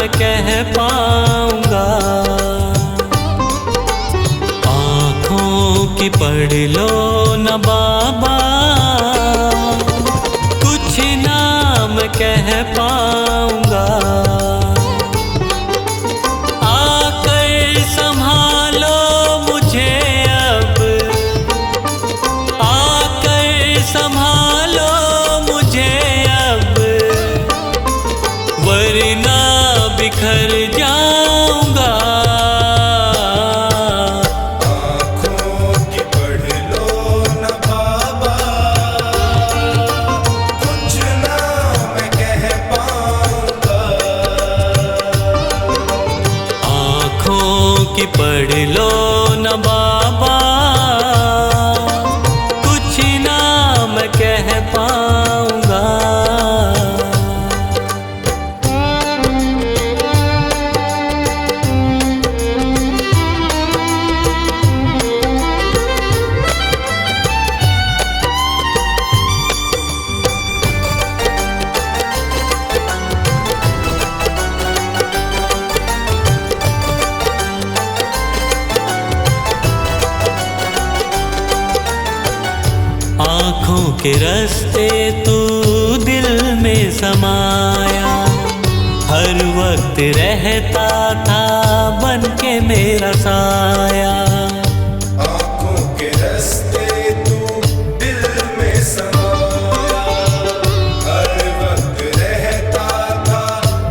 मैं कह पाऊंगा। आँखों की पढ़ लो न बाबा, कुछ ना मैं कह पाऊंगा। आकर संभालो मुझे अब, आकर संभालो मुझे अब, वरना बिखर जाऊंगा। आँखों की पढ़ लो न बाबा, कुछ ना मैं कह पाऊंगा। आँखों की पढ़ लो न बाबा, कुछ ना मैं कह पाऊंगा। आँखों के रास्ते तू दिल में समाया, हर वक्त रहता था बन के मेरा साया। आँखों के रास्ते तू दिल में समाया, हर वक्त रहता था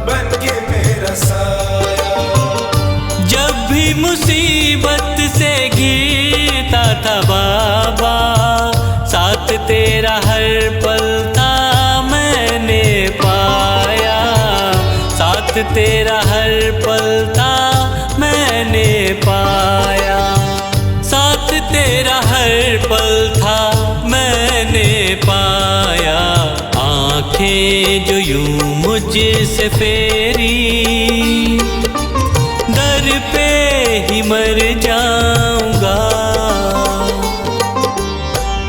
बन के मेरा साया। जब भी मुसीबत से घिरता था बाबा, साथ तेरा हर पल था मैंने पाया। साथ तेरा हर पल था मैंने पाया। साथ तेरा हर पल था मैंने पाया। आंखें जो यूं मुझसे फेरी, दर पे ही मर जाऊंगा।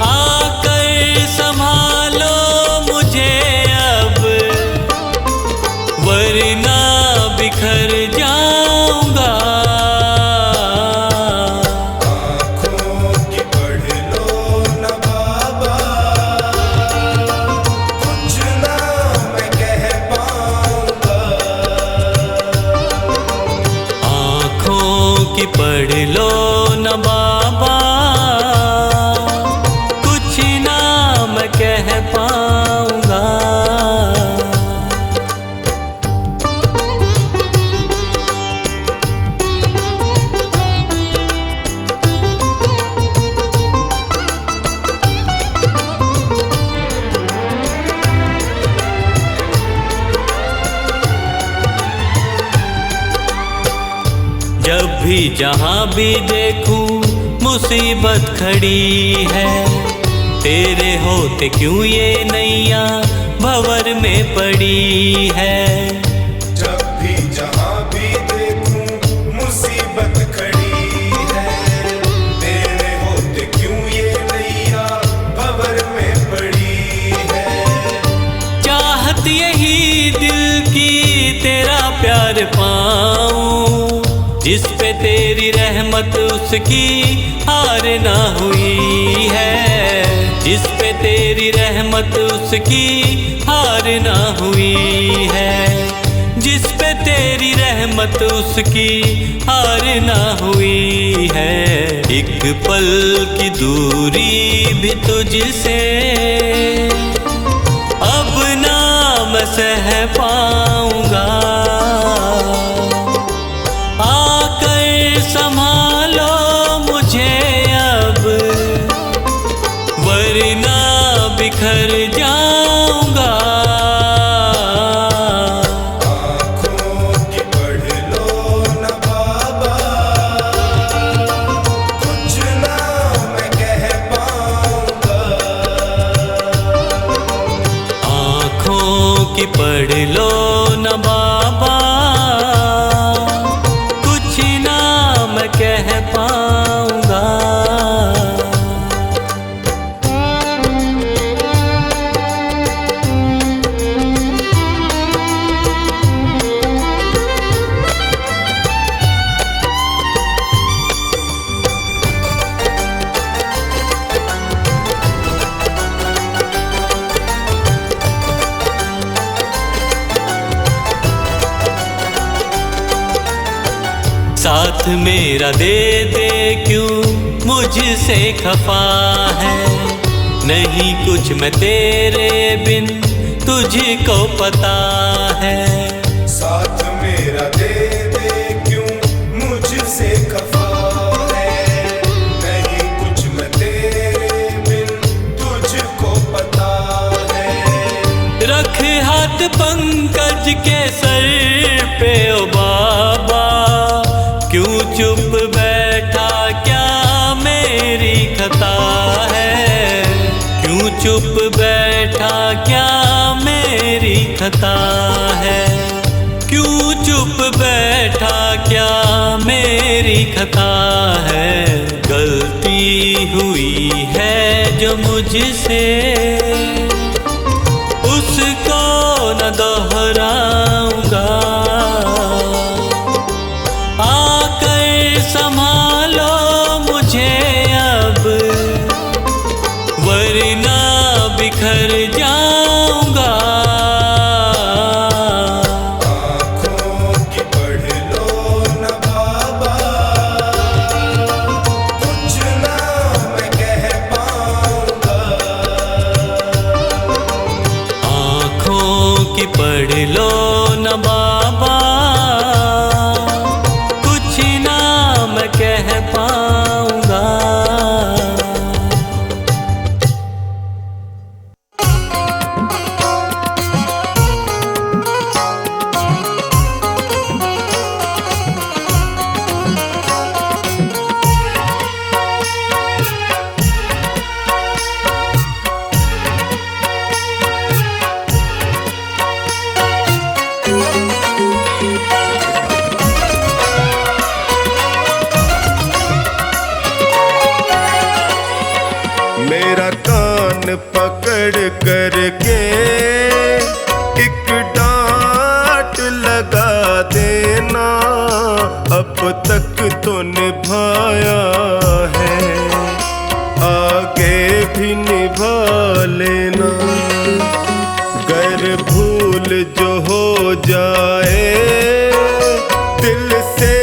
आकर संभालो मुझे अब, वरना बिखर जाऊंगा। आँखों की पढ़ लो न बाबा, कुछ ना मैं कह पाऊंगा। आँखों की पढ़ लो न बाबा, कुछ ना मैं कह पाऊंगा। जब भी जहाँ भी देखूं मुसीबत खड़ी है, तेरे होते क्यों ये नैया भंवर में पड़ी है। जब भी जहाँ भी देखूं मुसीबत खड़ी है, तेरे होते क्यों ये नैया भंवर में पड़ी है। चाहत यही दिल की तेरा प्यार पाऊं, जिस पे तेरी रहमत उसकी हार ना हुई है। जिस पे तेरी रहमत उसकी हार ना हुई है। जिस पे तेरी रहमत उसकी हार ना हुई है। एक पल की दूरी भी तुझसे अब ना मैं सह पाऊंगा। आकर संभालो मुझे अब, वरना बिखर जाऊंगा। आँखों की पढ़ लो न बाबा, कुछ ना मैं कह पाऊंगा। आँखों की पढ़ लो न बाबा, कुछ ना मैं कह पाऊंगा। साथ मेरा दे दे क्यों मुझसे खफा है, नहीं कुछ मैं तेरे बिन तुझको पता है। साथ मेरा दे दे क्यों मुझसे खफा है, नहीं कुछ मैं तेरे बिन तुझको पता है। रख हाथ पंकज के सर पे ओ बाबा, क्यों चुप बैठा क्या मेरी खता है, क्यों चुप बैठा क्या मेरी खता है, क्यों चुप बैठा क्या मेरी खता है। गलती हुई है जो मुझसे उसको न दोहराऊंगा, आकर संभालो मुझे अब वरना बिखर जाऊंगा। आँखों की पढ़ लो न बाबा, कुछ ना मैं कह पाऊंगा। आँखों की पढ़ लो न बाबा, कुछ ना मैं कह पाऊंगा। मेरा कान पकड़ करके एक डांट लगा देना, अब तक तो निभाया है, आगे भी निभा लेना। गर भूल जो हो जाए दिल से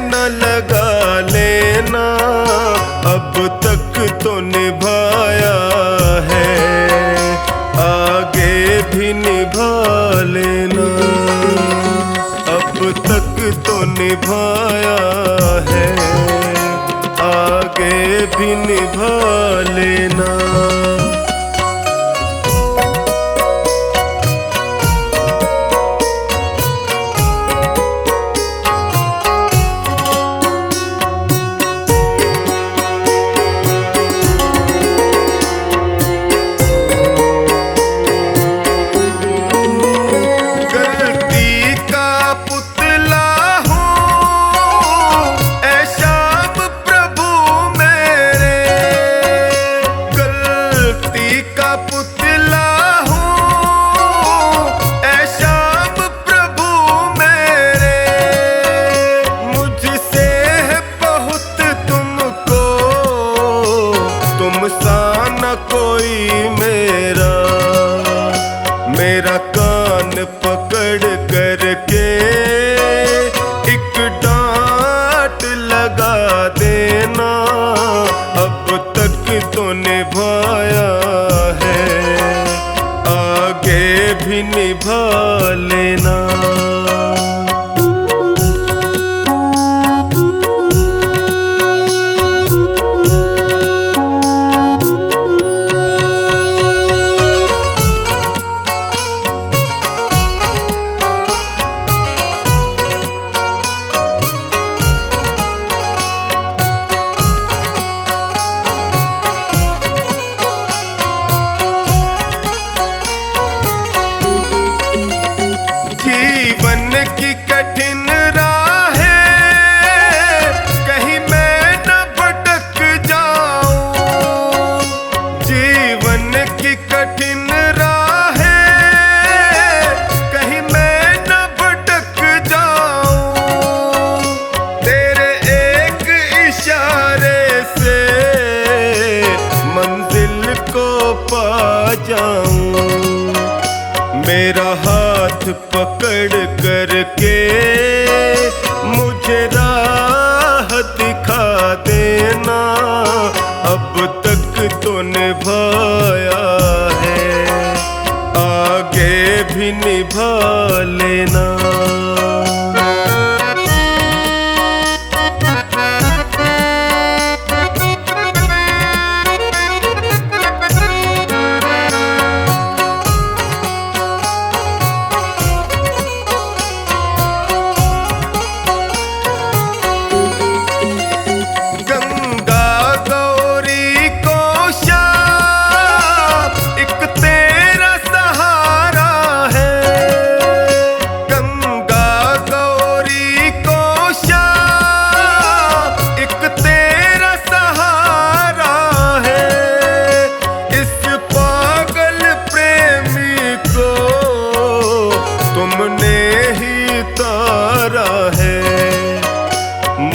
न लगा लेना, अब तक तो निभाया है, आगे भी निभा लेना। अब तक तो निभाया है, आगे भी निभा लेना। मेरा कान पकड़ करके एक डांट लगा देना, अब तक तो निभाया है, आगे भी निभा लेना। जीवन की कठिन राहें कहीं मैं न भटक जाऊं, जीवन की कठिन राहें कहीं मैं न भटक जाऊं, तेरे एक इशारे से मंजिल को पा जाऊं। मेरा हाथ पकड़ करके मुझे राह लेना, अब तक तो निभाया है, आगे भी निभा लेना।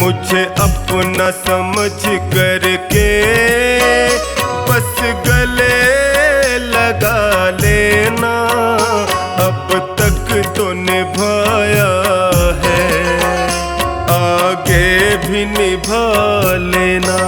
मुझे अपना समझ करके बस गले लगा लेना, अब तक तो निभाया है, आगे भी निभा लेना।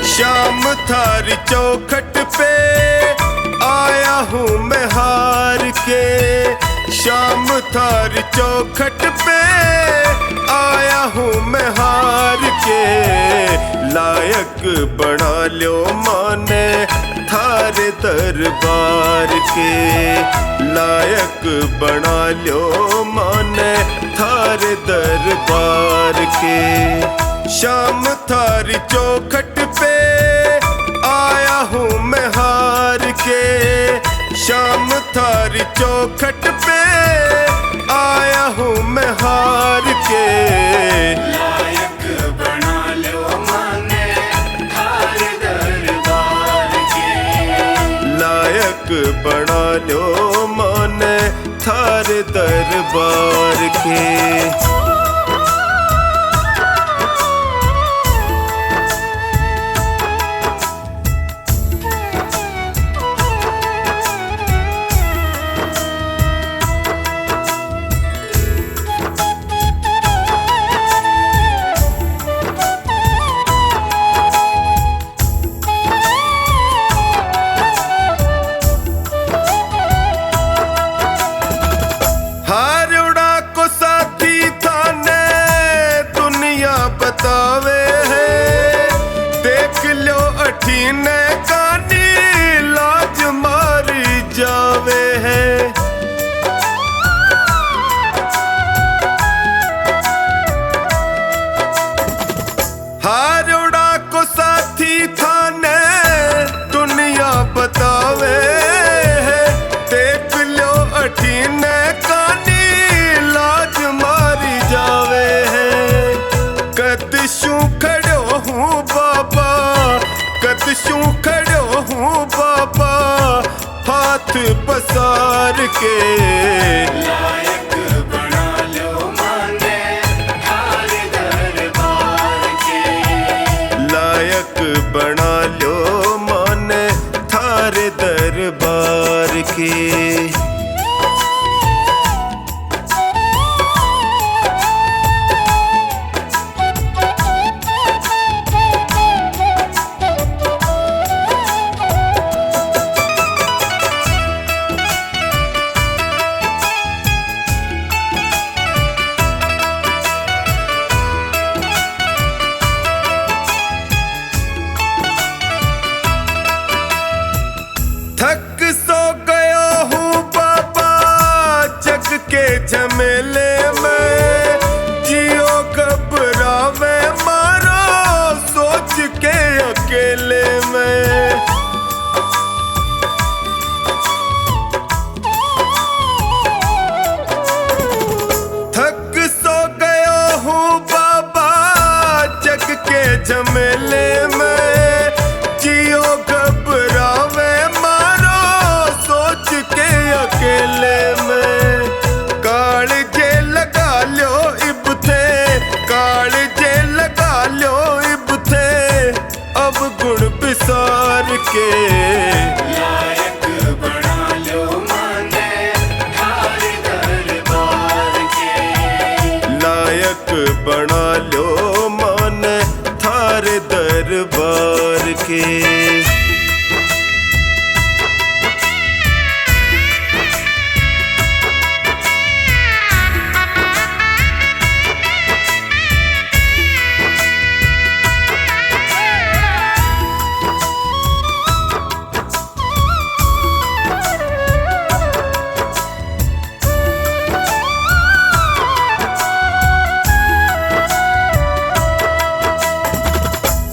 शाम थारी चौखट पे आया हूँ मैं हार के, शाम थारी चौखट पे आया हूँ मैं हार के, लायक बना लो माने थारे दरबार के, लायक बना लो माने थारे दरबार के। शाम थारी चौखट पे आया हूँ मैं हार के, शाम थारी चौखट पे आया हूँ मैं हार के, लायक बना लो माने थारे दरबार के, लायक बना लो माने थारे दरबार के। बतावे है देख लो अठीने कानी लाज मारी जावे है, हारोड़ा को साथी थाने दुनिया बतावे है, देख लो अठीने कानी लाज मारी जावे है। कद शू खड़ो हूँ बाबा, कद शू झमेले में जियो घबरावे मारो सोच के अकेले में। कालजे लगा लो इब थे, कालजे लगा लो इब थे, अब गुण बिसार के। लायक बना लो माने थार दरबार के। लायक बना लो मान थार दरबार के।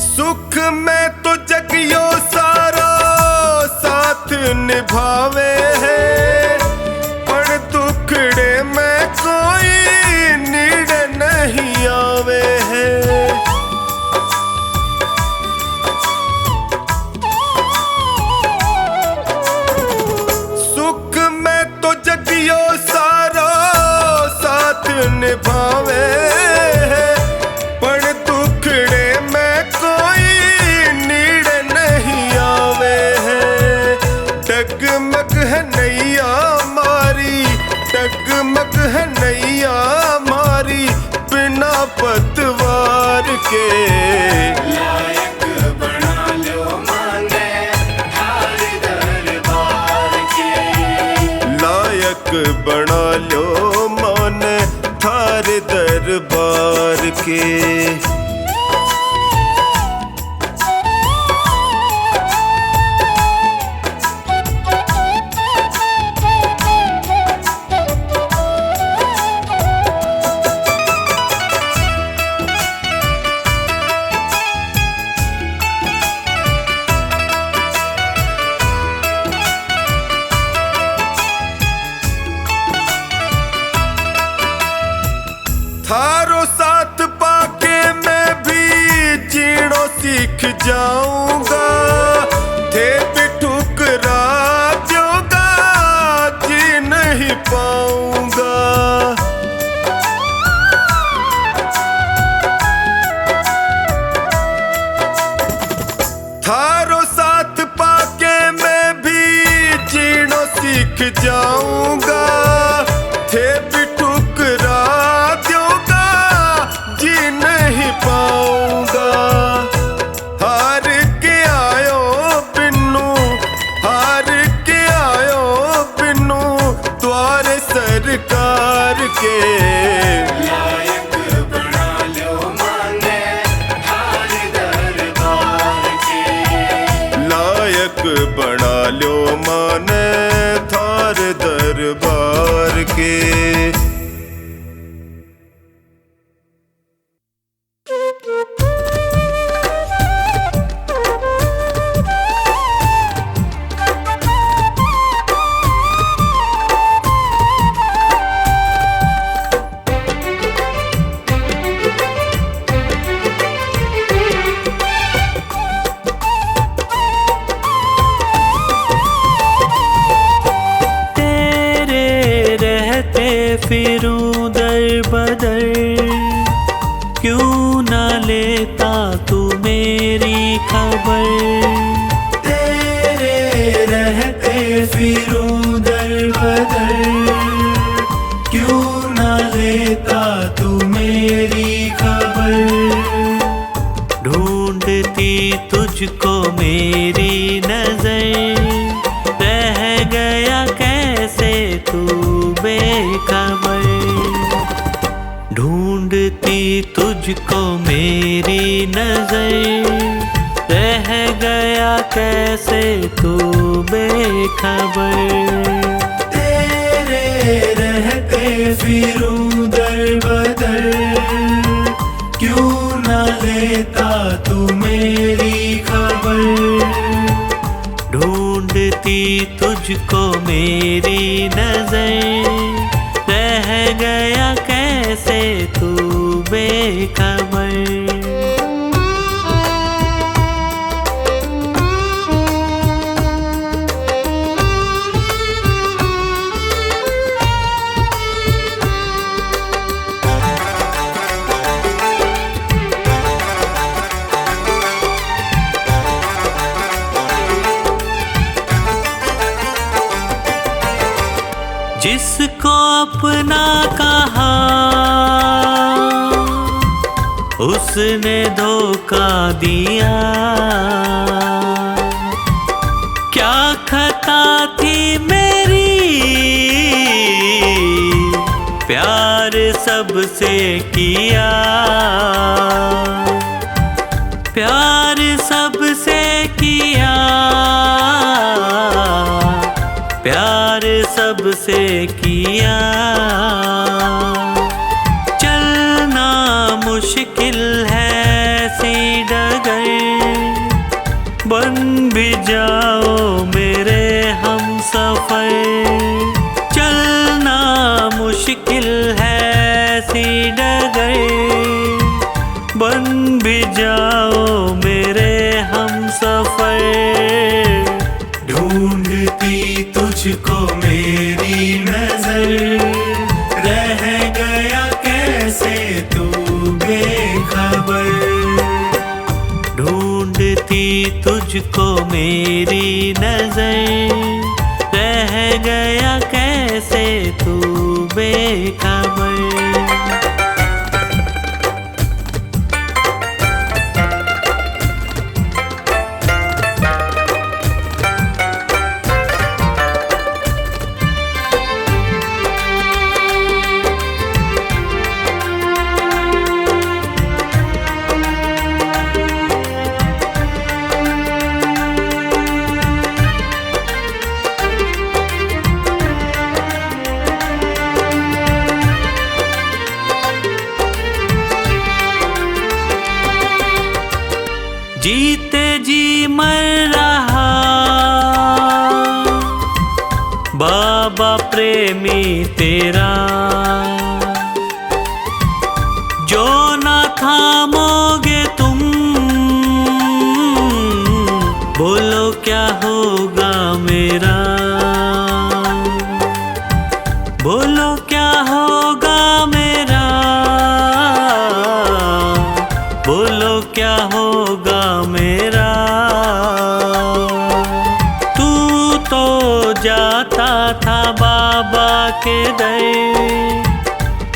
सुख में तो जगियो सारा साथ निभावे है, पर दुखड़े में कोई नीड़ नहीं आवे है। सुख में तो जगियो सारा साथ निभावे है, पर दुखड़े में कोई नीड़ नहीं आवे है। डगमग है नैया मारी, डगमग है नैया मारी बिना पतवार के। लायक बना लो माने थार दरबार के। लायक बना लो मान थार दरबार के। थारो साथ पाके मैं भी जीणो सीख जाऊंगा, थे भी ठुकरा जोगा जी नहीं पाऊंगा। थारो साथ पाके मैं भी जीणो सीख जाऊंगा, थे भी ठुकरा जोगा जी नहीं पाऊंगा। हार के आयो बिन्नू, हार के आयो बिन्नू द्वार सरकार के। लायक बना लो माने थार दरबार के। लायक बना लो मान थार दरबार के। फिरूं दर बदर, क्यों न लेता तू मेरी खबर। तेरे रहते फिरूं दर बदर, क्यों न लेता तू मेरी खबर। ढूंढती तुझको मेरी नजर, रह गया कैसे तू बेखबर। ढूंढती तुझको मेरी नजर, रह गया कैसे तू बेखबर। तेरे रहते फिरूं दर बदर, क्यों न लेता तू मेरी खबर। ढूंढती तुझको मेरी नजर, रह गया कैसे तू बेखबर। अपना कहा, उसने धोखा दिया। क्या खता थी मेरी, प्यार सबसे किया। प्यार सबसे किया, प्यार सबसे किया। चलना मुश्किल है सी डगर, बन भी जाओ मेरे हम सफर। चलना मुश्किल है सी डगर, बन भी जाओ मेरे हम सफर। ढूंढती तुझको मेरी नजर, रह गया कैसे तू बेखबर। ढूंढती तुझको मेरी नजर, रह गया कैसे तू बेखबर। जीते जी मर रहा बाबा प्रेमी तेरा, जो ना थामोगे तुम, बोलो क्या होगा मेरा। बोलो क्या होगा मेरा, बोलो क्या होगा मेरा। तू तो जाता था बाबा के दर,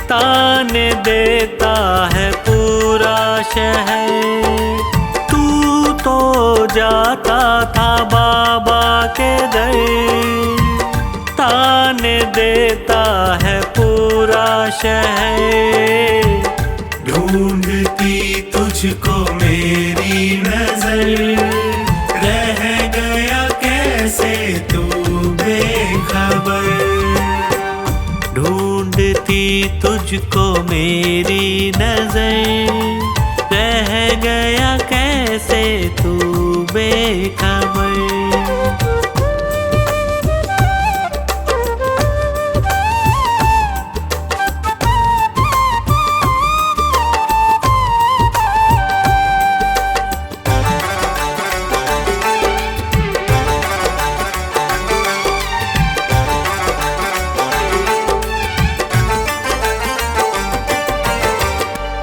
ताने देता है पूरा शहर। तू तो जाता था बाबा के दर, ताने देता है पूरा शहर। ढूंढती तुझको मेरी नजर, रह गया कैसे तू बेखबर। ढूंढती तुझको मेरी नजर, रह गया कैसे तू बेखबर।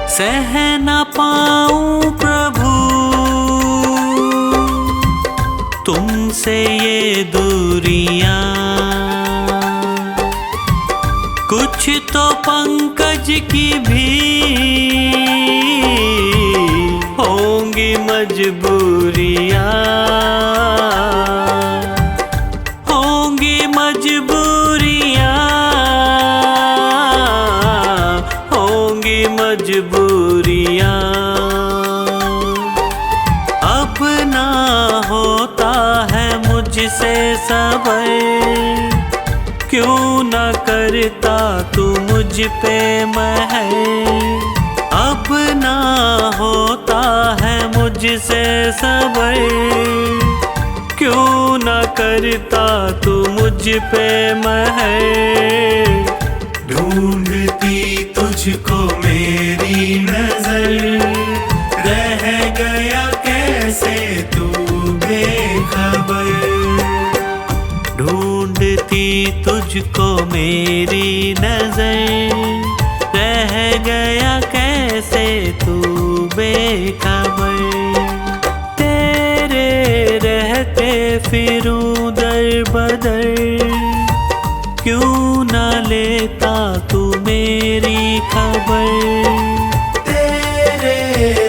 सह न पाऊं प्रभु तुमसे ये दूरियां, कुछ तो पंकज की भी होंगी मजबूरियां। होंगी मजबूरियां, होंगी मजबूरियां। अब ना होता है मुझसे सबर, क्यों न करता तू मुझ पे महर। अब ना होता है मुझसे सबर, क्यों न करता तू मुझ पे महर। ढूंढती तुझको मेरी नजर, रह गया कैसे तू बेखबर। ढूंढती तुझको मेरी नजर, रह गया कैसे तू बेखबर। तेरे रहते फिरूं दर बदर, क्यों न लेता बेखबर। तेरे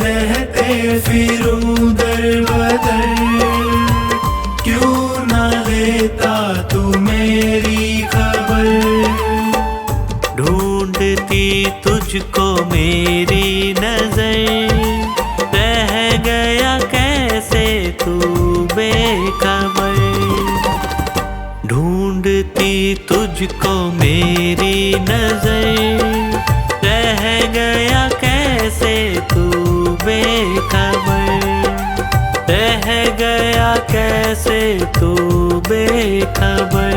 रहते फिरूं दर बदर, क्यों ना लेता तू मेरी खबर। ढूंढती तुझको मेरी नजर, रह गया कैसे तू बेखबर। ढूंढती तुझको मेरी नजर, रह गया कैसे तू बेखबर। रह गया कैसे तू बेखबर।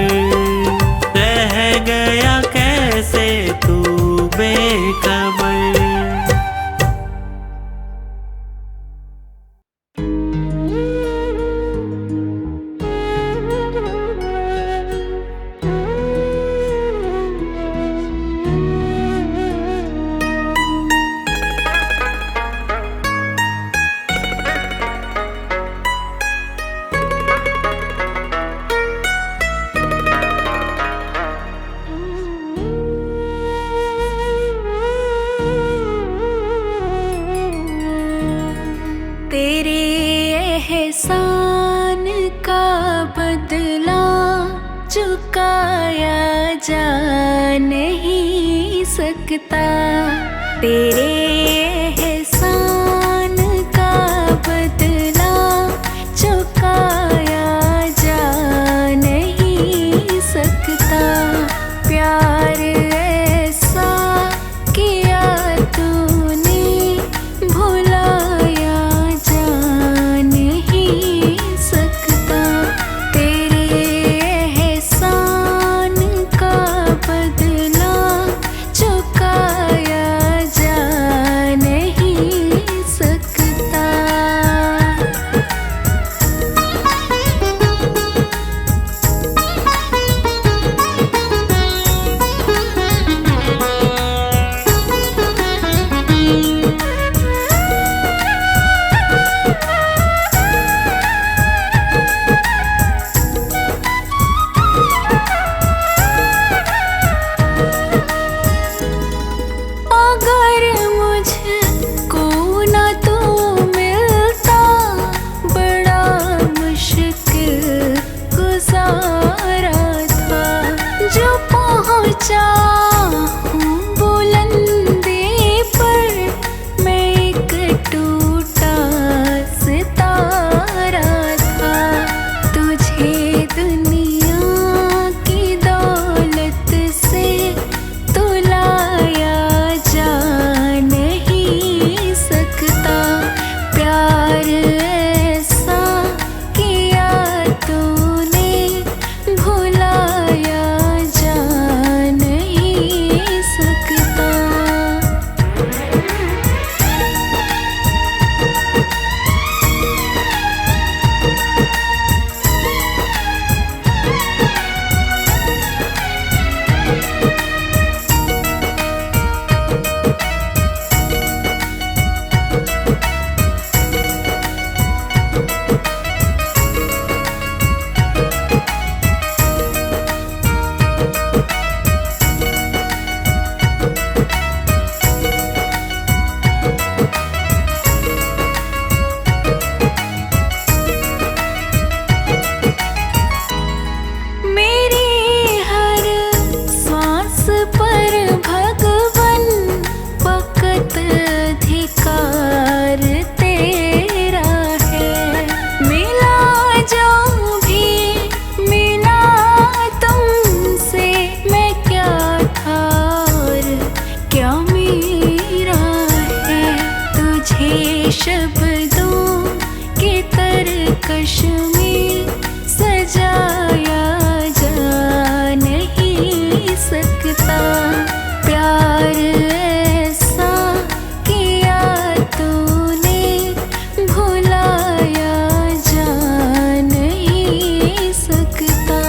रह गया कैसे तू बेखबर। तेरे एहसान का बदला चुकाया जा नहीं सकता। तेरे एहसान का बदला चुकाया जा नहीं सकता। प्यार ऐसा किया तूने भुलाया जा नहीं सकता। तेरे एहसान का बदला चुकाया जा नहीं सकता। अगर मुझको ना तू मिलता, बड़ा मुश्किल गुजारा था। जो पहुँचा हूँ बुलंदी पर, मैं एक टूटा सितारा था। तुझे दुनिया की दौलत से तुलाया जा नहीं सकता। प्यार ऐसा किया तूने भुलाया जा नहीं सकता। मेरी हर सांस पर भगवन वक़्त अधिकार तेरा है। मिला जो भी मिला तुमसे, मैं क्या था और क्या मेरा है। तुझे शब्दों के तरकश में सजाया जा नहीं सकता। प्यार ऐसा किया तूने भुलाया जा नहीं सकता।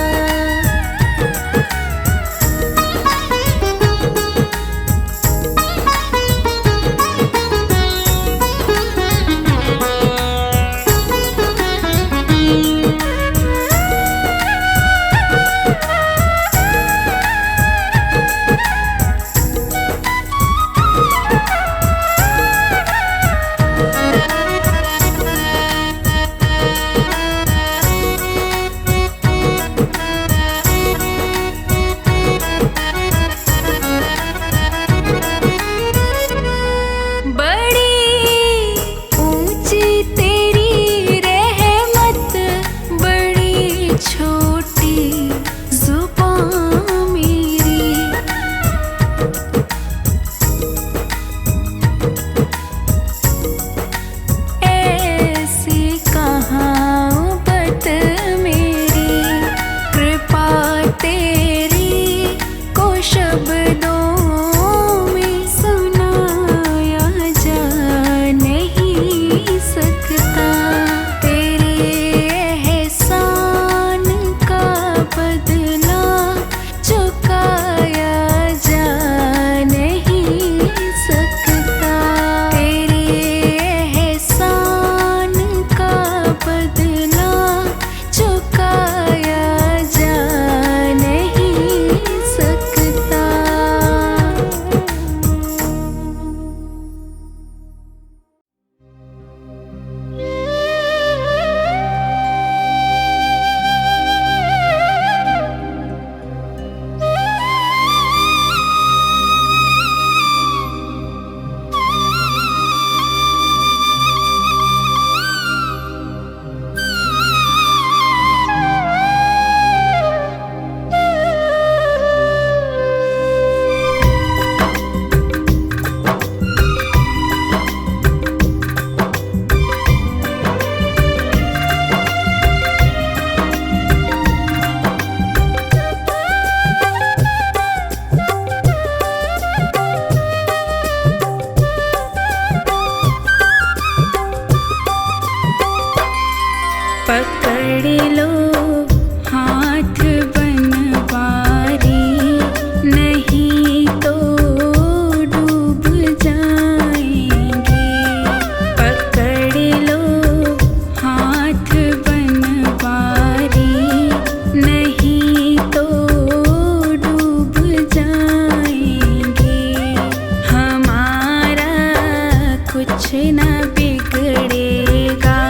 न बिगड़ेगा,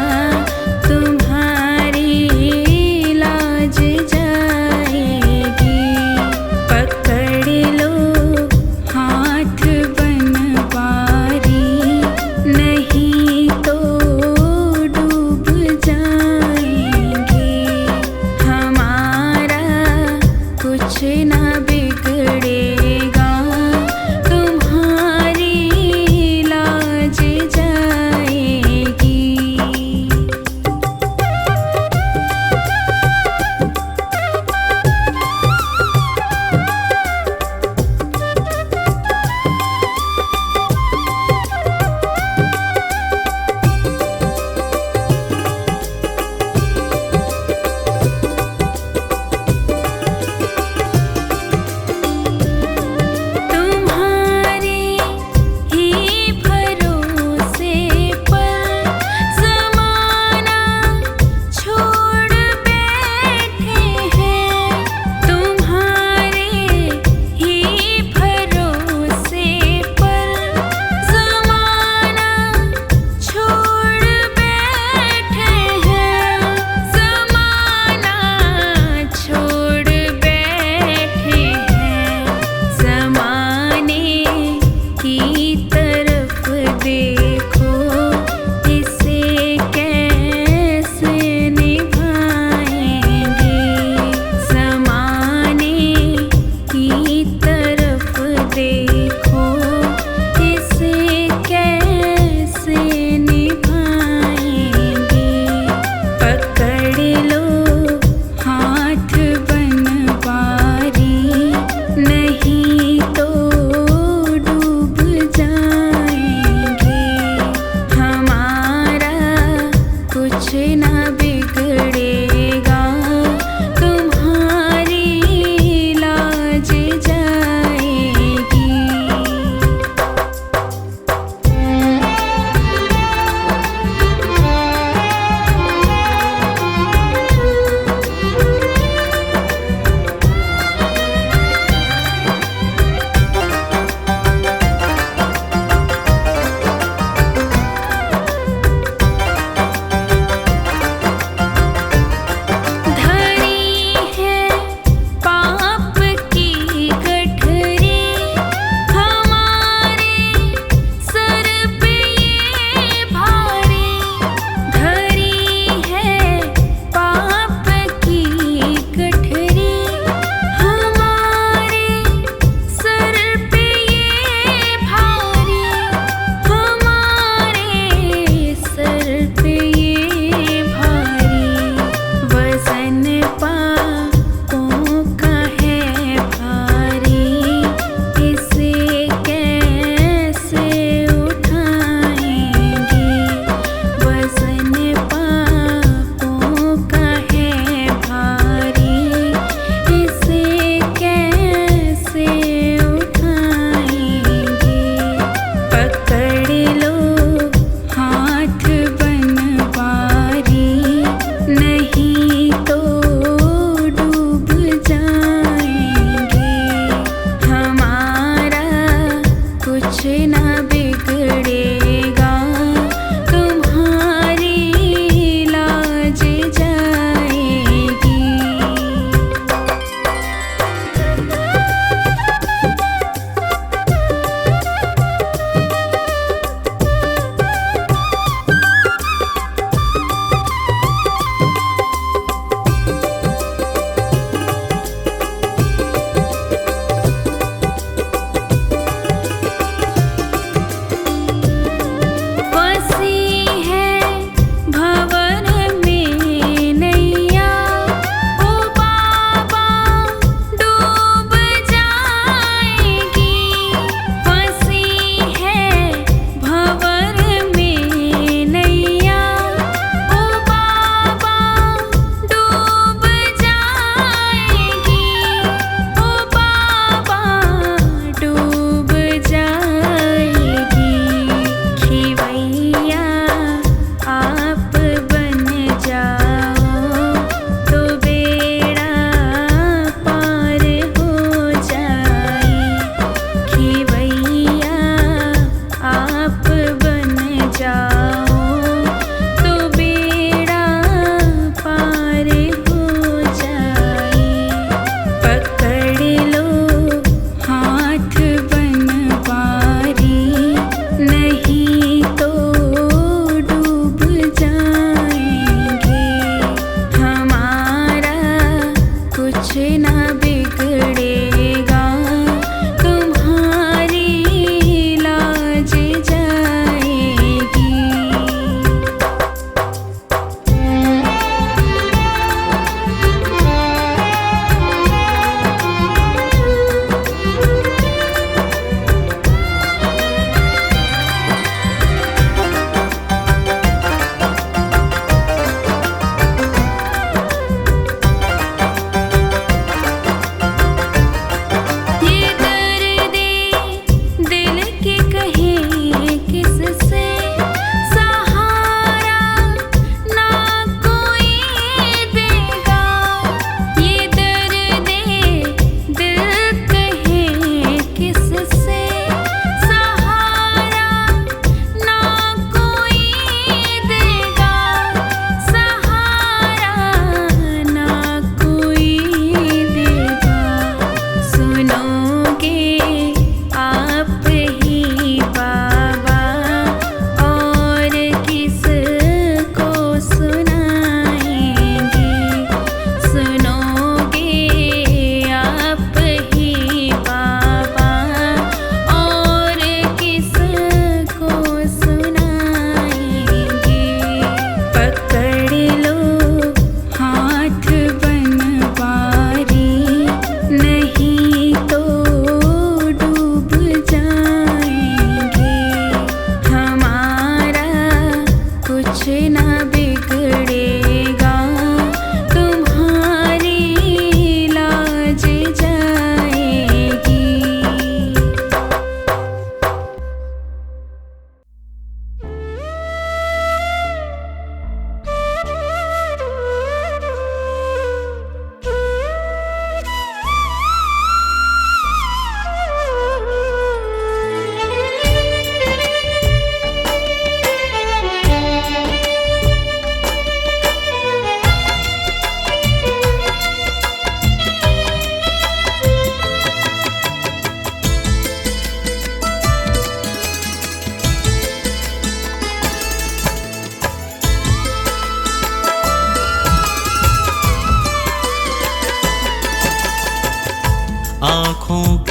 तुम्हारी लाज जाएगी। पकड़ लो हाथ बनवारी, नहीं तो डूब जाएंगे। हमारा कुछ न बिगड़ेगा, तुम्हारी लाज जाएगी।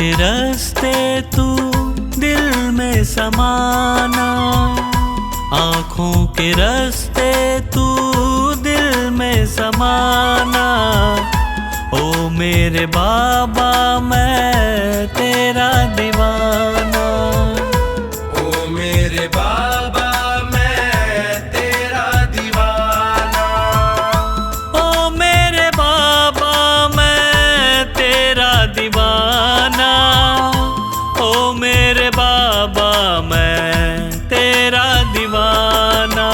के रास्ते तू दिल में समाना, आँखों के रास्ते तू दिल में समाना। ओ मेरे बाबा मैं तेरा दीवाना, ओ मेरे बाबा मैं तेरा दीवाना, ओ मेरे बाबा मैं तेरा दीवाना, ओ मेरे बाबा मैं तेरा दीवाना।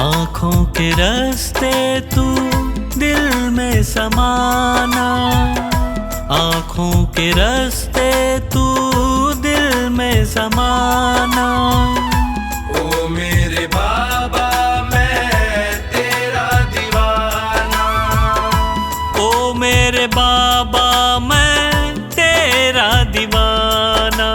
आँखों के रास्ते तू दिल में समाना, आँखों के रास्ते तू दिल में समाना। ओ मेरे बाबा मैं तेरा दीवाना, ओ मेरे बाबा मैं तेरा दीवाना।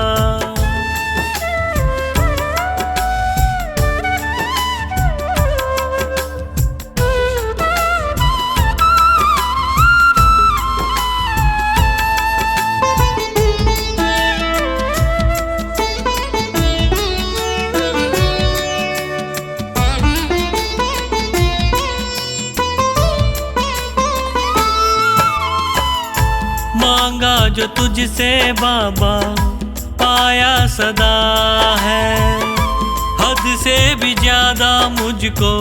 मांगा जो तुझसे बाबा पाया सदा है, हद से भी ज्यादा मुझको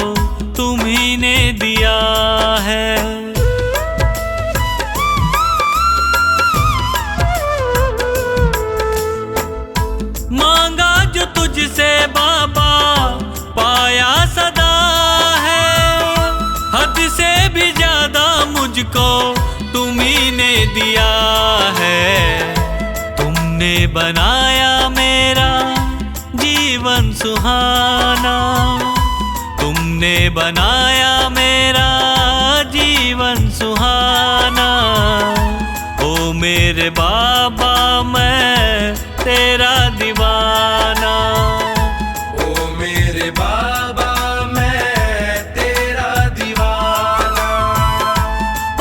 तुम्ही ने दिया है। मांगा जो तुझसे बाबा पाया सदा है, हद से भी ज्यादा मुझको तुम्ही ने दिया है। तुमने बनाया मेरा जीवन सुहाना, तुमने बनाया मेरा जीवन सुहाना। ओ मेरे बाबा मैं तेरा दीवाना, ओ मेरे बाबा मैं तेरा दीवाना,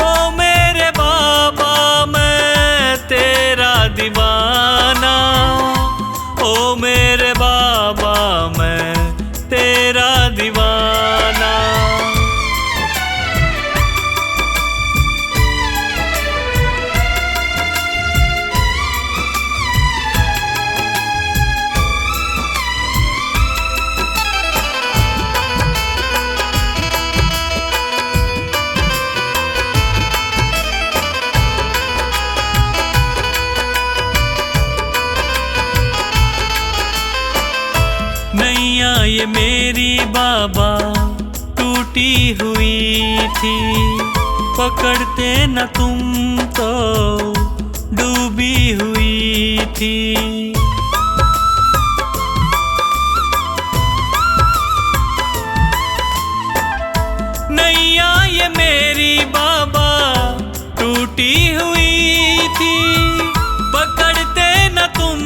ओ मेरे बाबा मैं तेरा दीवाना, ओ मेरे बाबा मैं तेरा दीवाना। नैया ये मेरी बाबा टूटी हुई थी, पकड़ते न तुम तो डूबी हुई थी। नैया ये मेरी बाबा टूटी हुई थी, पकड़ते न तुम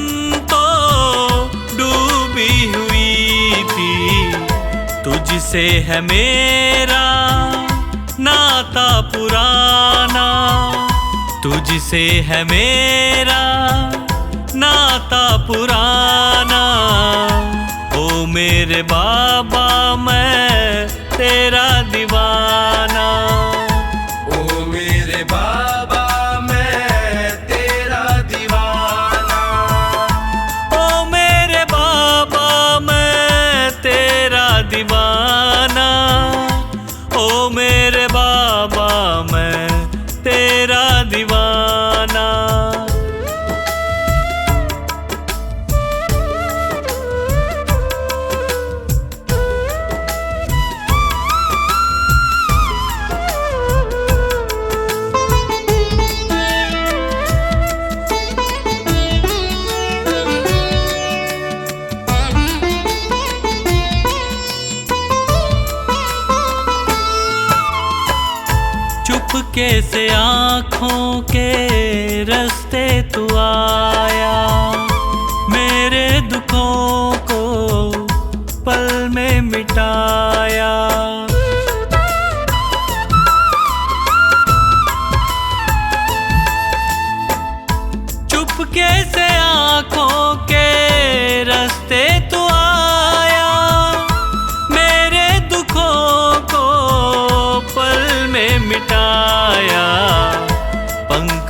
तो डूबी हुई थी। तुझसे है मेरा नाता पुराना, तुझसे है मेरा नाता पुराना। ओ मेरे बाबा मैं तेरा दीवाना, ओ मेरे बाबा मैं तेरा दीवाना, ओ मेरे बाबा मैं तेरा दीवाना, ओ मेरे बाबा मैं तेरा दीवाना। चुपके से आँखों के रास्ते तू आया, मेरे दुखों को पल में मिटाया।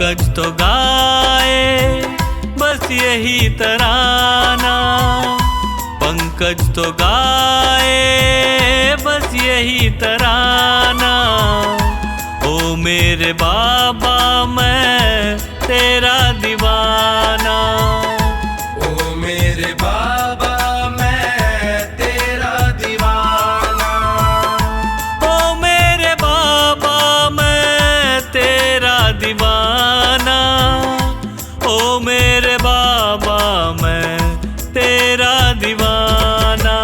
पंकज तो गाए बस यही तराना, पंकज तो गाए बस यही तराना। ओ मेरे बाबा मैं तेरा दीवाना, ओ मेरे बाबा मैं तेरा दीवाना, ओ मेरे बाबा मैं तेरा दीवाना, ओ मेरे बाबा मैं तेरा दीवाना।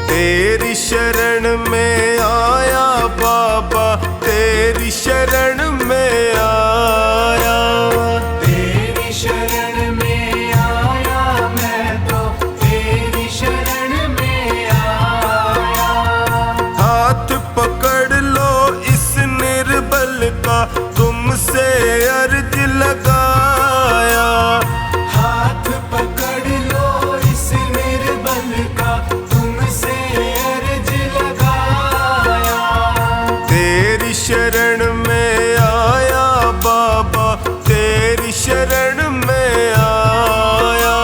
तेरी शरण में आया बाबा, तेरी शरण में आया, तेरी शरण में आया मैं तो तेरी शरण में आया। हाथ पकड़ लो इस निर्बल का, तुमसे अर्ज लगाया, हाथ पकड़ लो इस निर्बल का, तुमसे अर्ज लगाया। तेरी शरण में आया बाबा, तेरी शरण में आया,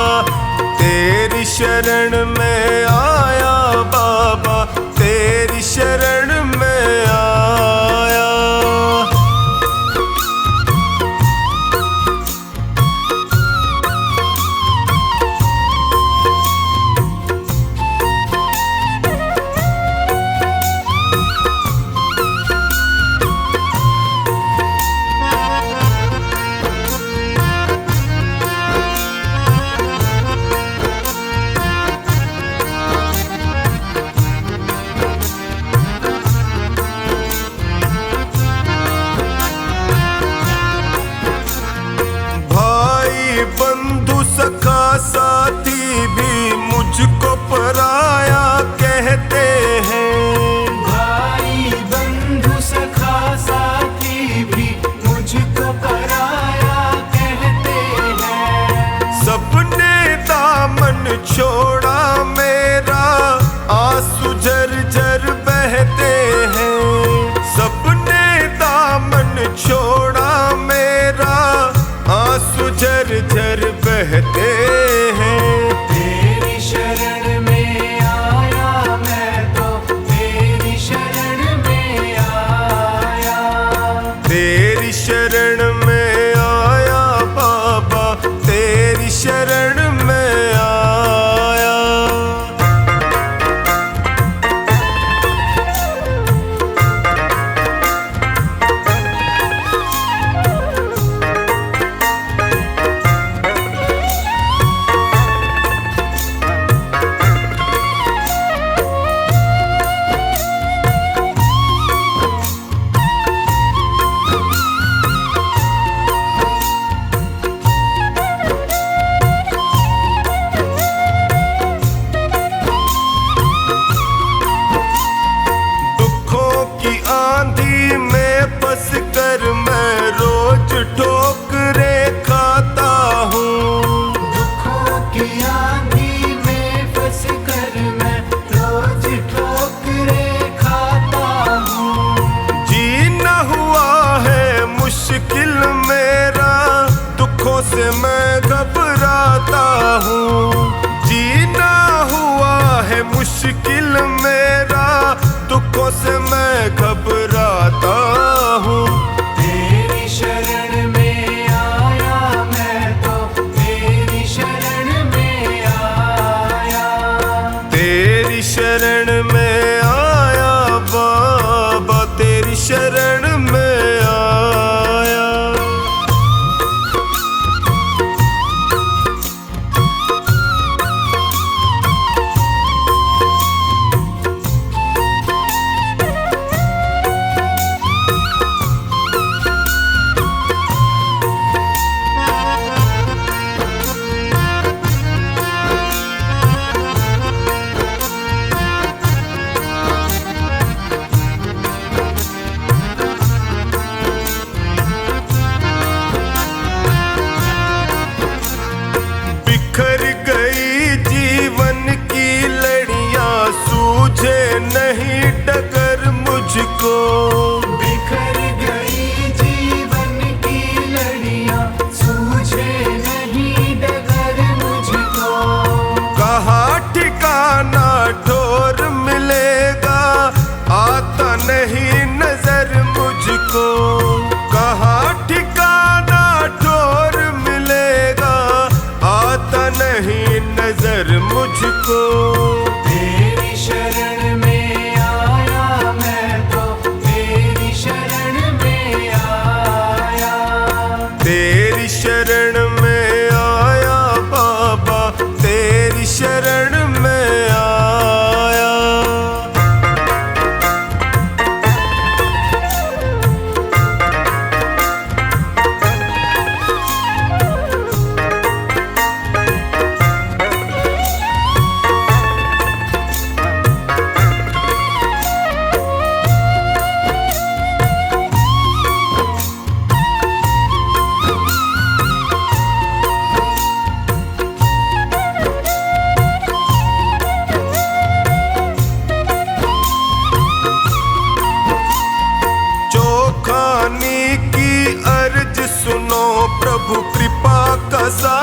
तेरी शरण में आया बाबा, तेरी शरण में आया। बंधु सखा साथी भी मुझको पराया कहते हैं, भाई बंधु सखा साथी भी मुझको पराया कहते हैं। सबने दामन छोड़ा मेरा, आंसू झरझर बहते हैं, सबने दामन छोड़ा मेरा, आंसू झरझर बहते हैं। तेरी शरण में आया मैं तो तेरी शरण में आया, तेरी शरण में आया बाबा, तेरी शरण में आया। से मैं घबराता हूँ, जीना हुआ है मुश्किल मेरा, दुखों से मैं घबराता हूँ। तेरी शरण में आया मैं तो तेरी शरण में आया, तेरी शरण में आया बाबा, तेरी शरण में आया। फंसा